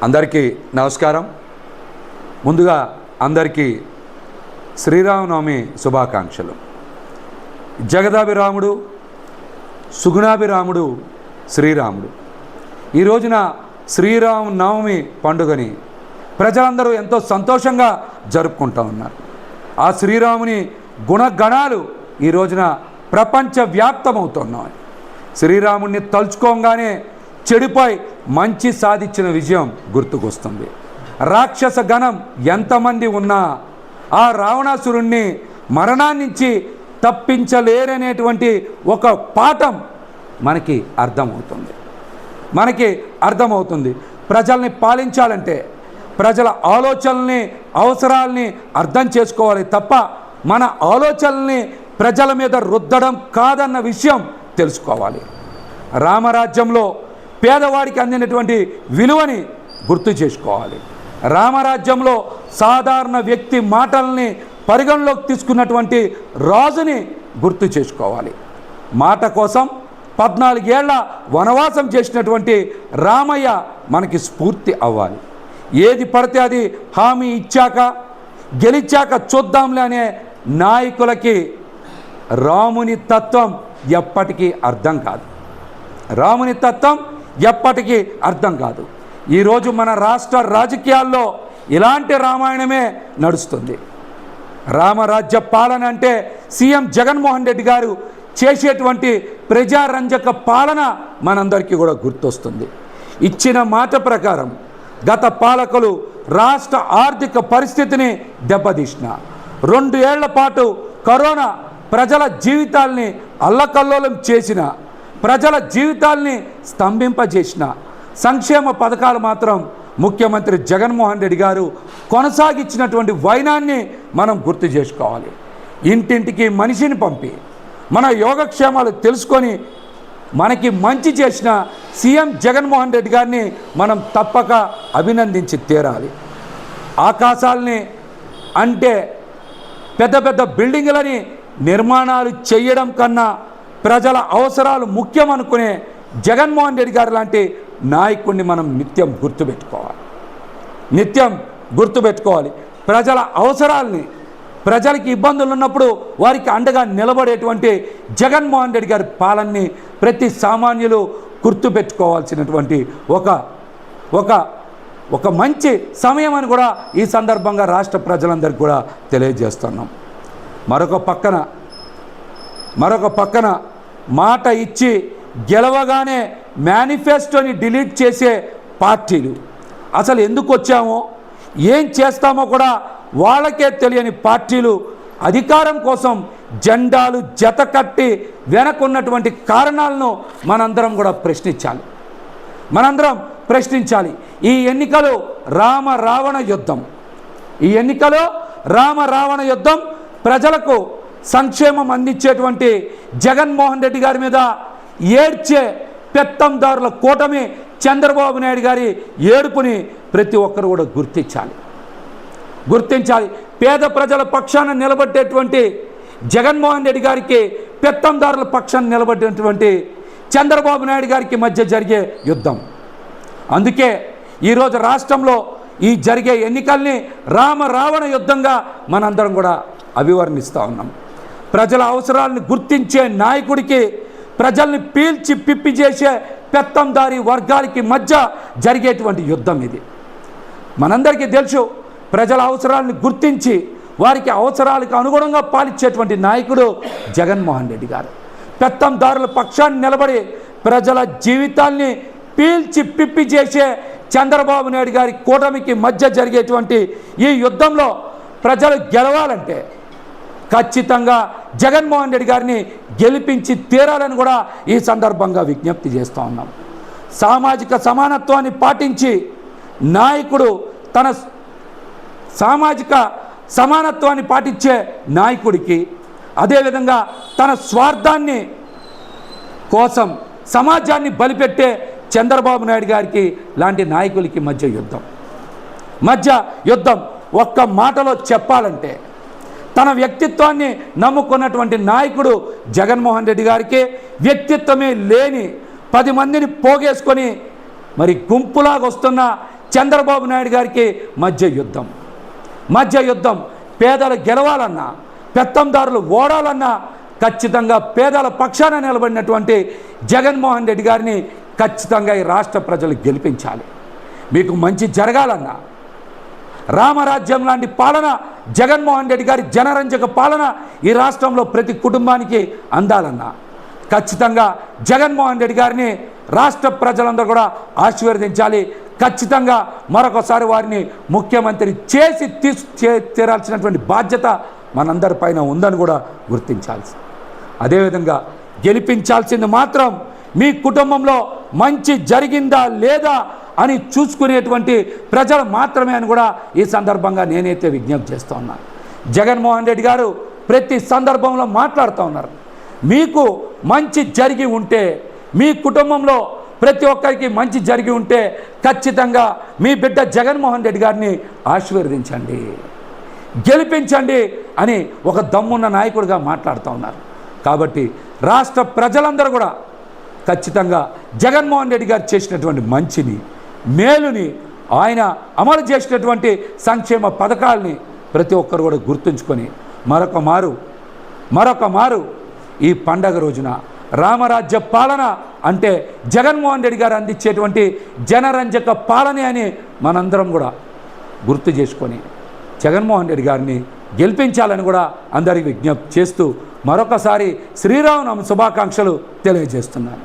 అందరికీ నమస్కారం. ముందుగా అందరికీ శ్రీరామనవమి శుభాకాంక్షలు. జగదాభిరాముడు, సుగుణాభిరాముడు శ్రీరాముడు. ఈ రోజున శ్రీరామనవమి పండుగని ప్రజలందరూ ఎంతో సంతోషంగా జరుపుకుంటూ ఉన్నారు. ఆ శ్రీరాముని గుణగణాలు ఈ రోజున ప్రపంచవ్యాప్తమవుతున్నాయి. శ్రీరాముడిని తలుచుకోగానే చెడుపై మంచి సాధించిన విజయం గుర్తుకొస్తుంది. రాక్షస గణం ఎంతమంది ఉన్నా ఆ రావణాసురుణ్ణి మరణాన్నించి తప్పించలేరనేటువంటి ఒక పాఠం మనకి అర్థమవుతుంది. ప్రజల్ని పాలించాలంటే ప్రజల ఆలోచనల్ని, అవసరాలని అర్థం చేసుకోవాలి తప్ప మన ఆలోచనల్ని ప్రజల మీద రుద్దడం కాదన్న విషయం తెలుసుకోవాలి. రామరాజ్యంలో పేదవాడికి అందినటువంటి విలువని గుర్తు చేసుకోవాలి. రామరాజ్యంలో సాధారణ వ్యక్తి మాటల్ని పరిగణలోకి తీసుకున్నటువంటి రాజుని గుర్తు చేసుకోవాలి. మాట కోసం 14 ఏళ్ల వనవాసం చేసినటువంటి రామయ్య మనకి స్ఫూర్తి అవ్వాలి. ఏది పడితే అది హామీ ఇచ్చాక గెలిచాక చూద్దాంలే అనే నాయకులకి రాముని తత్వం ఎప్పటికీ అర్థం కాదు. ఈరోజు మన రాష్ట్ర రాజకీయాల్లో ఇలాంటి రామాయణమే నడుస్తుంది. రామరాజ్య పాలన అంటే సీఎం జగన్మోహన్ రెడ్డి గారు చేసేటువంటి ప్రజారంజక పాలన మనందరికీ కూడా గుర్తొస్తుంది. ఇచ్చిన మాట ప్రకారం గత పాలకులు రాష్ట్ర ఆర్థిక పరిస్థితిని దెబ్బతీసిన, 2 ఏళ్ల పాటు కరోనా ప్రజల జీవితాల్ని అల్లకల్లోలం చేసిన, ప్రజల జీవితాల్ని స్తంభింపజేసిన సంక్షేమ పథకాలు మాత్రం ముఖ్యమంత్రి జగన్మోహన్ రెడ్డి గారు కొనసాగించినటువంటి వైనాన్ని మనం గుర్తు చేసుకోవాలి. ఇంటింటికి మనిషిని పంపి మన యోగక్షేమాలు తెలుసుకొని మనకి మంచి చేసిన సీఎం జగన్మోహన్ రెడ్డి గారిని మనం తప్పక అభినందించి తీరాలి. ఆకాశాలని అంటే పెద్ద పెద్ద బిల్డింగులని నిర్మాణాలు చేయడం కన్నా ప్రజల అవసరాలు ముఖ్యం అనుకునే జగన్మోహన్ రెడ్డి గారు లాంటి నాయకుడిని మనం నిత్యం గుర్తుపెట్టుకోవాలి. ప్రజల అవసరాల్ని, ప్రజలకి ఇబ్బందులు ఉన్నప్పుడు వారికి అండగా నిలబడేటువంటి జగన్మోహన్ రెడ్డి గారి పాలనని ప్రతి సామాన్యులు గుర్తుపెట్టుకోవాల్సినటువంటి ఒక మంచి సమయం అని కూడా ఈ సందర్భంగా రాష్ట్ర ప్రజలందరికీ కూడా తెలియజేస్తున్నాం. మరొక పక్కన మాట ఇచ్చి గెలవగానే మేనిఫెస్టోని డిలీట్ చేసే పార్టీలు, అసలు ఎందుకు వచ్చామో ఏం చేస్తామో కూడా వాళ్ళకే తెలియని పార్టీలు అధికారం కోసం జెండాలు జత కట్టి వెనకున్నటువంటి కారణాలను మనందరం కూడా ప్రశ్నించాలి. ఈ ఎన్నికలు రామ రావణ యుద్ధం. ప్రజలకు సంక్షేమం అందించేటువంటి జగన్మోహన్ రెడ్డి గారి మీద ఏడ్చే పెత్తందారుల కూటమి చంద్రబాబు నాయుడు గారి ఏడుపుని ప్రతి ఒక్కరు కూడా గుర్తించాలి. పేద ప్రజల పక్షాన నిలబడేటువంటి జగన్మోహన్ రెడ్డి గారికి, పెత్తందారుల పక్షాన నిలబడేటువంటి చంద్రబాబు నాయుడు గారికి మధ్య జరిగే యుద్ధం. అందుకే ఈరోజు రాష్ట్రంలో ఈ జరిగే ఎన్నికల్ని రావణ యుద్ధంగా మనందరం కూడా అభివర్ణిస్తూ ఉన్నాం. ప్రజల అవసరాలను గుర్తించే నాయకుడికి, ప్రజల్ని పీల్చి పిప్పి చేసే పెత్తందారి వర్గాలకి మధ్య జరిగేటువంటి యుద్ధం ఇది. మనందరికీ తెలుసు, ప్రజల అవసరాలను గుర్తించి వారికి అవసరాలకు అనుగుణంగా పాలించేటువంటి నాయకుడు జగన్మోహన్ రెడ్డి గారు. పెత్తందారుల పక్షాన్ని నిలబడి ప్రజల జీవితాల్ని పీల్చి పిప్పి చేసే చంద్రబాబు నాయుడు గారి కూటమికి మధ్య జరిగేటువంటి ఈ యుద్ధంలో ప్రజలు గెలవాలంటే ఖచ్చితంగా జగన్మోహన్ రెడ్డి గారిని గెలిపించి తీరాలని కూడా ఈ సందర్భంగా విజ్ఞప్తి చేస్తూ ఉన్నాం. సామాజిక సమానత్వాన్ని పాటించి నాయకుడు తన సామాజిక సమానత్వాన్ని పాటించే నాయకుడికి, అదేవిధంగా తన స్వార్థాన్ని కోసం సమాజాన్ని బలిపెట్టే చంద్రబాబు నాయుడు గారికి లాంటి నాయకులకి మధ్య యుద్ధం. ఒక్క మాటలో చెప్పాలంటే తన వ్యక్తిత్వాన్ని నమ్ముకున్నటువంటి నాయకుడు జగన్మోహన్ రెడ్డి గారికి వ్యక్తిత్వమే లేని 10 మందిని పోగేసుకొని మరి గుంపులాగా వస్తున్న చంద్రబాబు నాయుడు గారికి మధ్య యుద్ధం. పేదలు గెలవాలన్నా, పెత్తందారులు ఓడాలన్నా ఖచ్చితంగా పేదల పక్షాన నిలబడినటువంటి జగన్మోహన్ రెడ్డి గారిని ఖచ్చితంగా ఈ రాష్ట్ర ప్రజలు గెలిపించాలి. మీకు మంచి జరగాలన్నా, రామరాజ్యం లాంటి పాలన, జగన్మోహన్ రెడ్డి గారి జనరంజక పాలన ఈ రాష్ట్రంలో ప్రతి కుటుంబానికి అందాలన్నా ఖచ్చితంగా జగన్మోహన్ రెడ్డి గారిని రాష్ట్ర ప్రజలందరూ కూడా ఆశీర్వదించాలి. ఖచ్చితంగా మరొకసారి వారిని ముఖ్యమంత్రి చేసి తీరాల్సినటువంటి బాధ్యత మనందరిపైన ఉందని కూడా గుర్తించాల్సి. అదేవిధంగా గెలిపించాల్సింది మాత్రం మీ కుటుంబంలో మంచి జరిగిందా లేదా అని చూసుకునేటువంటి ప్రజలు మాత్రమే అని కూడా ఈ సందర్భంగా నేనైతే విజ్ఞప్తి చేస్తూ ఉన్నాను. జగన్మోహన్ రెడ్డి గారు ప్రతి సందర్భంలో మాట్లాడుతూ ఉన్నారు. మీకు మంచి జరిగి ఉంటే, మీ కుటుంబంలో ప్రతి ఒక్కరికి మంచి జరిగి ఉంటే ఖచ్చితంగా మీ బిడ్డ జగన్మోహన్ రెడ్డి గారిని ఆశీర్వదించండి, గెలిపించండి అని ఒక దమ్మున్న నాయకుడిగా మాట్లాడుతూ ఉన్నారు. కాబట్టి రాష్ట్ర ప్రజలందరూ కూడా ఖచ్చితంగా జగన్మోహన్ రెడ్డి గారు చేసినటువంటి మంచిని, మేలుని, ఆయన అమలు చేసినటువంటి సంక్షేమ పథకాలని ప్రతి ఒక్కరు కూడా గుర్తుంచుకొని మరొక మారు ఈ పండగ రోజున రామరాజ్య పాలన అంటే జగన్మోహన్ రెడ్డి గారు అందించేటువంటి జనరంజక పాలన అని మనందరం కూడా గుర్తు చేసుకొని జగన్మోహన్ రెడ్డి గారిని గెలిపించాలని కూడా అందరికీ విజ్ఞప్తి చేస్తూ మరొకసారి శ్రీరామనవమి శుభాకాంక్షలు తెలియజేస్తున్నాను.